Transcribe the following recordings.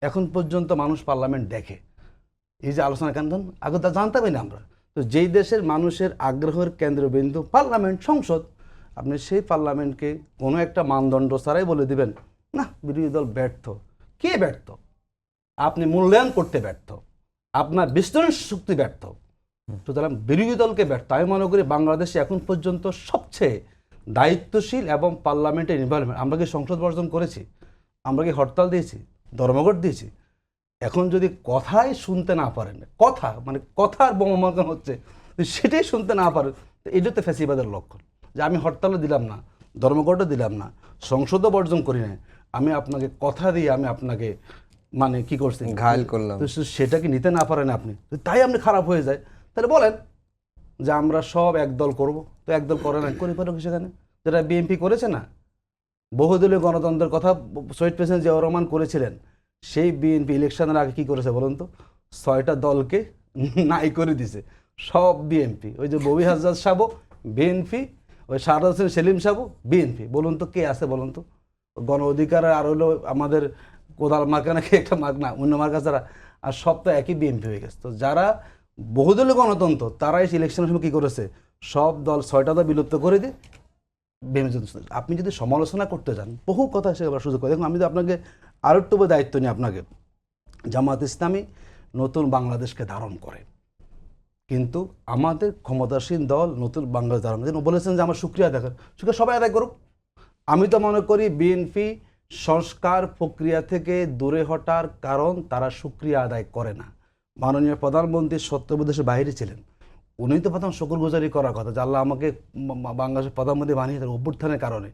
এখন পর্যন্ত মানুষ পার্লামেন্ট দেখে, এই যে আলোচনা কেন আগে তা জানতামই না আমরা। তো যেই দেশের মানুষের আগ্রহের কেন্দ্রবিন্দু পার্লামেন্ট, সংসদ, আপনি সেই পার্লামেন্টকে কোনো একটা মানদণ্ড ছাড়াই বলে দিবেন না বিরোধী দল ব্যর্থ। কে ব্যর্থ? আপনি মূল্যায়ন করতে ব্যর্থ, আপনার বিশ্লেষণ শক্তি ব্যর্থ। সুতরাং বিরোধী দলকে ব্যর্থ। আমি মনে করি বাংলাদেশে এখন পর্যন্ত সবচেয়ে দায়িত্বশীল এবং পার্লামেন্টের ইনভলভমেন্ট। আমরা কি সংসদ বর্জন করেছি? আমরা কি হরতাল দিয়েছি, ধর্মঘট দিয়েছি? এখন যদি কথাই শুনতে না পারেন, কথা মানে কথার বোমামার্জন হচ্ছে, সেটাই শুনতে না পারেন, তো এটা তো ফ্যাসিবাদের লক্ষণ। যে আমি হরতালও দিলাম না, ধর্মঘটও দিলাম না, সংসদও বর্জন করি না, আমি আপনাকে কথা দিয়ে আমি আপনাকে মানে কি করছি, ঘায়ল করলাম। তো সেটাকে নিতে না পারেন আপনি, তাই আপনি খারাপ হয়ে যায়। তাহলে বলেন যে আমরা সব একদল করব, তো একদল করে না, করে পারো সেখানে যেটা বিএনপি করেছে না, বহুদলীয় গণতন্ত্রের কথা শহীদ প্রেসিডেন্ট জিয়াউর রহমান করেছিলেন। সেই বিএনপি ইলেকশনের আগে কি করেছে বলুন তো? 6টা দলকে নাই করে দিছে, সব বিএনপি। ওই যে ববি হাজরাত সাহেব বিএনপি, ওই শাহাদ হোসেন সেলিম সাহেব বিএনপি। বলুন তো কে আছে বলুন তো? গণ অধিকার আর হলো আমাদের কোদাল মার্কা নাকি একটা মার্ক না, অন্য মার্কা ছাড়া আর সব তো একই বিএনপি হয়ে গেছে। তো যারা বহুদলীয় গণতন্ত্র তারা এই ইলেকশনের সময় কী করেছে, সব দল 6টা দল বিলুপ্ত করে দিয়ে আপনি যদি সমালোচনা করতে যান, বহু কথা সে সুযোগ করে। দেখুন আমি তো আপনাকে আরও একটু দায়িত্ব নিই আপনাকে। জামাত ইসলামী নতুন বাংলাদেশকে ধারণ করে, কিন্তু আমাদের ক্ষমতাসীন দল নতুন বাংলাদেশ ধারণ করে বলেছেন যে আমার শুকরিয়া আদায় করেন, শুকরিয়া সবাই আদায় করুক। আমি তো মনে করি বিএনপি সংস্কার প্রক্রিয়া থেকে দূরে হটার কারণ তারা শুকরিয়া আদায় করে না। মাননীয় প্রধানমন্ত্রী সত্যপ্রদেশের বাইরে ছিলেন, উনি তো প্রথম শুকরগুজারি করার কথা যে আল্লাহ আমাকে বাংলাদেশের প্রধানমন্ত্রী বানিয়ে তার অভ্যুত্থানের কারণে,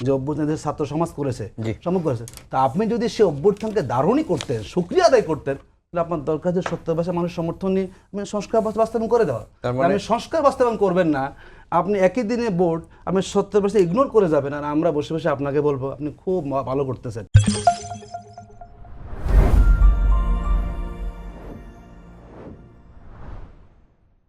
যে অভ্যুত্থানের ছাত্র সমাজ করেছে, সম্ভব করেছে। তা আপনি যদি সে অভ্যুত্থানকে দারুণই করতেন, শুকরিয়া আদায় করতেন, তাহলে আপনার দরকার যে 70% মানুষ সমর্থন নিয়ে আপনি সংস্কার বাস্তবায়ন করে দেওয়া। আপনি সংস্কার বাস্তবায়ন করবেন না, আপনি একই দিনে ভোট আপনি 70% ইগনোর করে যাবেন, আর আমরা বসে বসে আপনাকে বলবো আপনি খুব ভালো করতেছেন।